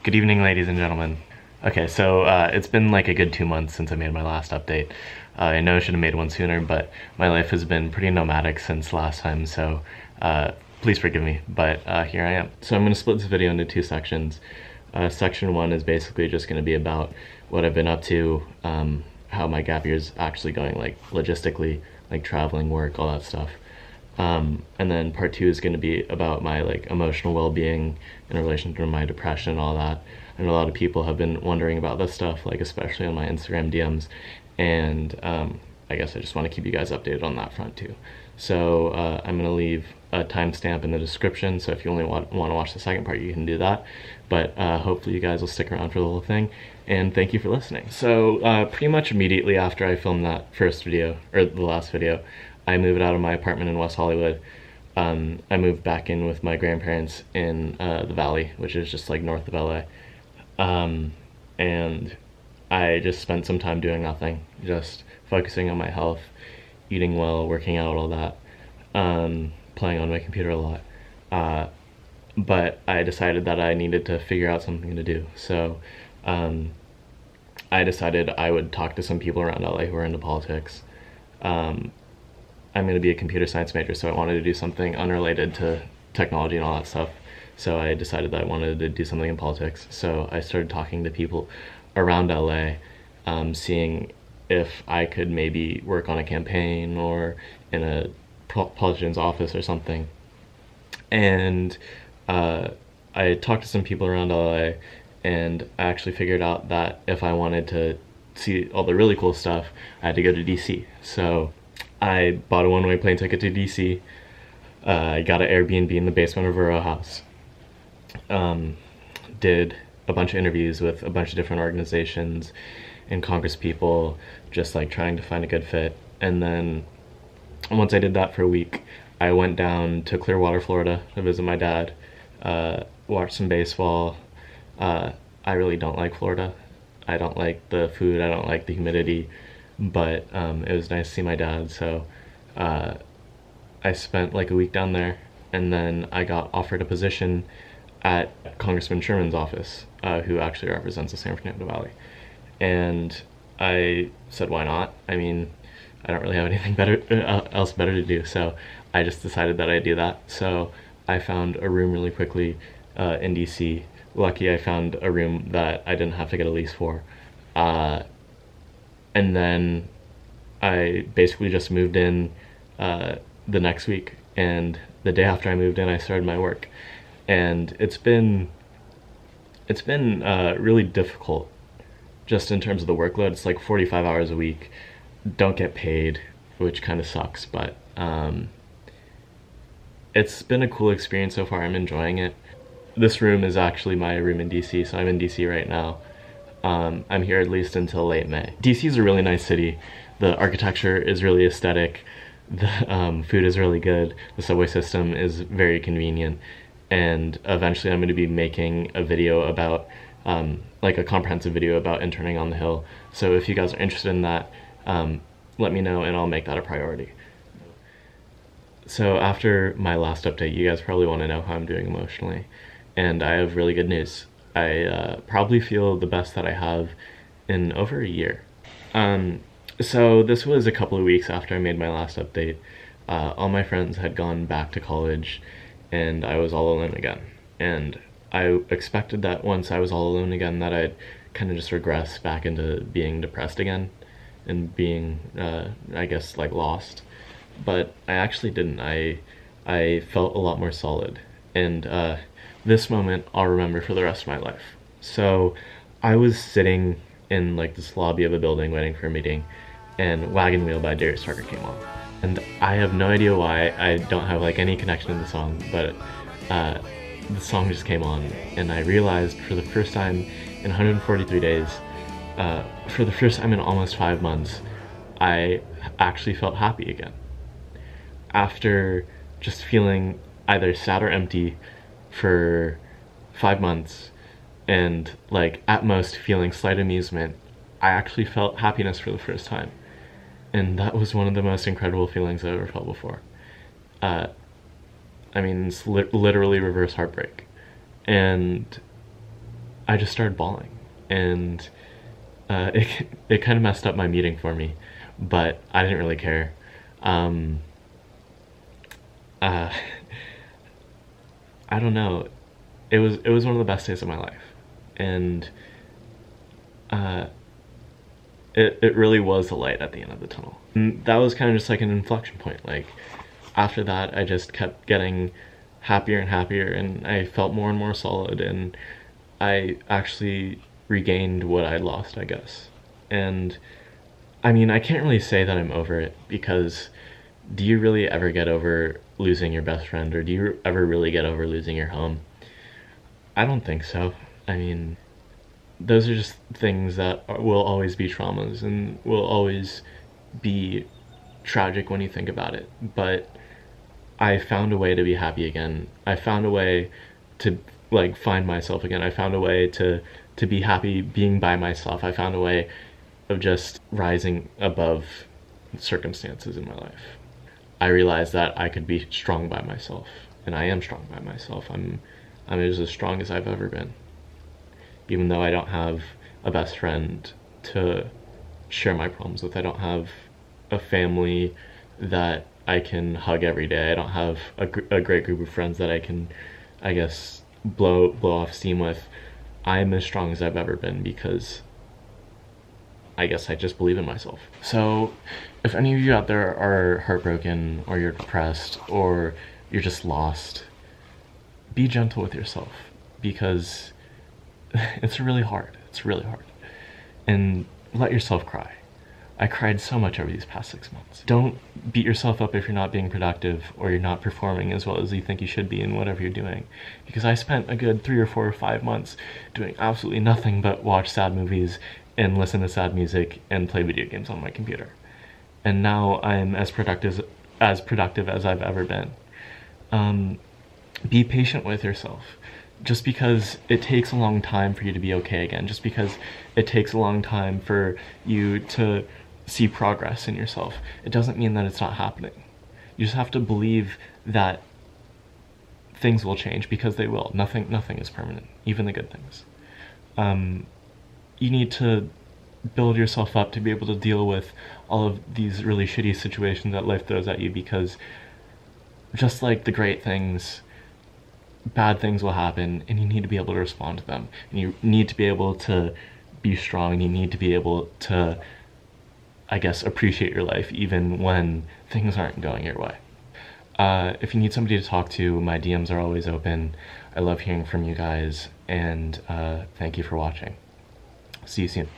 Good evening, ladies and gentlemen. Okay, so it's been like a good 2 months since I made my last update. I know I should have made one sooner, but my life has been pretty nomadic since last time, so please forgive me, but here I am. So I'm going to split this video into two sections. Section one is basically just going to be about what I've been up to, how my gap year is actually going, like logistically, like traveling, work, all that stuff. And then part two is going to be about my like emotional well-being in relation to my depression and all that. I know a lot of people have been wondering about this stuff, like especially on my Instagram DMs, and I guess I just want to keep you guys updated on that front too. So I'm going to leave a timestamp in the description, so if you only want to watch the second part, you can do that. But hopefully you guys will stick around for the whole thing, and thank you for listening. So pretty much immediately after I filmed that first video, or the last video, I moved out of my apartment in West Hollywood. I moved back in with my grandparents in the Valley, which is just like north of LA. And I just spent some time doing nothing, just focusing on my health, eating well, working out, all that, playing on my computer a lot. But I decided that I needed to figure out something to do. So I decided I would talk to some people around LA who are into politics. I'm going to be a computer science major, so I wanted to do something unrelated to technology and all that stuff. So I decided that I wanted to do something in politics. So I started talking to people around LA, seeing if I could maybe work on a campaign or in a politician's office or something. And I talked to some people around LA, and I actually figured out that if I wanted to see all the really cool stuff, I had to go to DC. So I bought a one-way plane ticket to DC. I got an Airbnb in the basement of a row house. Did a bunch of interviews with a bunch of different organizations and Congress people, just like trying to find a good fit. And then once I did that for a week, I went down to Clearwater, Florida to visit my dad, watch some baseball. I really don't like Florida. I don't like the food, I don't like the humidity, but it was nice to see my dad, so I spent like a week down there, and then I got offered a position at Congressman Sherman's office, who actually represents the San Fernando Valley. And I said, why not? I mean, I don't really have anything else better to do, so I just decided that I'd do that. So I found a room really quickly in DC. Lucky I found a room that I didn't have to get a lease for. And then I basically just moved in the next week, and the day after I moved in, I started my work. And it's been really difficult, just in terms of the workload. It's like 45 hours a week, don't get paid, which kind of sucks, but it's been a cool experience so far. I'm enjoying it. This room is actually my room in DC, so I'm in DC right now. I'm here at least until late May. DC is a really nice city. The architecture is really aesthetic. The food is really good. The subway system is very convenient. And eventually I'm going to be making a video about, like a comprehensive video about interning on the Hill. So if you guys are interested in that, let me know and I'll make that a priority. So after my last update, you guys probably want to know how I'm doing emotionally. And I have really good news. I probably feel the best that I have in over a year. So this was a couple of weeks after I made my last update. All my friends had gone back to college, and I was all alone again. And I expected that once I was all alone again, that I'd kind of just regress back into being depressed again and being, I guess, like lost. But I actually didn't. I felt a lot more solid. And this moment I'll remember for the rest of my life. So I was sitting in like this lobby of a building waiting for a meeting, and Wagon Wheel by Darius Rucker came on. And I have no idea why. I don't have like any connection to the song, but the song just came on, and I realized for the first time in 143 days, for the first time in almost 5 months, I actually felt happy again. After just feeling either sad or empty for 5 months, and like at most feeling slight amusement, I actually felt happiness for the first time. And that was one of the most incredible feelings I've ever felt before. I mean, it's literally reverse heartbreak. And I just started bawling, and it kind of messed up my meeting for me, but I didn't really care. Um, uh, I don't know. It was one of the best days of my life, and uh, it really was the light at the end of the tunnel. And that was kind of just like an inflection point. Like after that, I just kept getting happier and happier, and I felt more and more solid, and I actually regained what I lost, I guess. And I mean, I can't really say that I'm over it, because do you really ever get over losing your best friend, or do you ever really get over losing your home? I don't think so. I mean, those are just things that will always be traumas and will always be tragic when you think about it. But I found a way to be happy again. I found a way to like find myself again. I found a way to be happy being by myself. I found a way of just rising above circumstances in my life. I realized that I could be strong by myself, and I am strong by myself. I'm as strong as I've ever been. Even though I don't have a best friend to share my problems with, I don't have a family that I can hug every day. I don't have a great group of friends that I can, I guess, blow off steam with. I'm as strong as I've ever been, because I guess I just believe in myself. So if any of you out there are heartbroken, or you're depressed, or you're just lost, be gentle with yourself, because it's really hard. It's really hard. And let yourself cry. I cried so much over these past 6 months. Don't beat yourself up if you're not being productive, or you're not performing as well as you think you should be in whatever you're doing. Because I spent a good 3 or 4 or 5 months doing absolutely nothing but watch sad movies and listen to sad music and play video games on my computer. And now I'm as productive as I've ever been. Be patient with yourself. Just because it takes a long time for you to be okay again, just because it takes a long time for you to see progress in yourself, it doesn't mean that it's not happening. You just have to believe that things will change, because they will. Nothing is permanent, even the good things. You need to build yourself up to be able to deal with all of these really shitty situations that life throws at you, because just like the great things, bad things will happen, and you need to be able to respond to them. And you need to be able to be strong. You need to be able to, I guess, appreciate your life even when things aren't going your way. If you need somebody to talk to, my DMs are always open. I love hearing from you guys, and thank you for watching. See you soon.